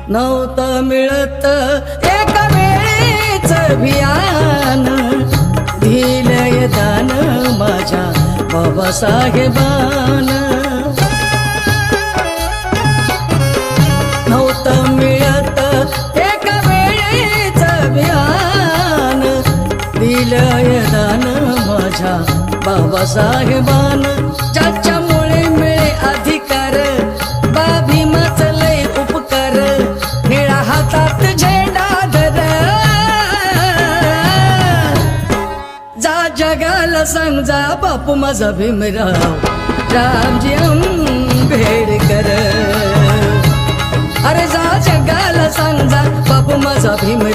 नव्हतं मिळत एक वेळेच भियान, दिलंय दान माझ्या बाबासाहेबान. नव्हतं मिळत एक वेळेच भियान, दिलंय दान माझ्या बाबासाहेबान. ज्याच्यामुळे मिळे अधिकार, भीमाच लय उपकार, निळा हातात झेंडा धर. जा जगाला सांग जा बापू माझा भीमराव रामजी आंबेडकर. अरे जा जगाला सांग जा बापू माझा भीमराव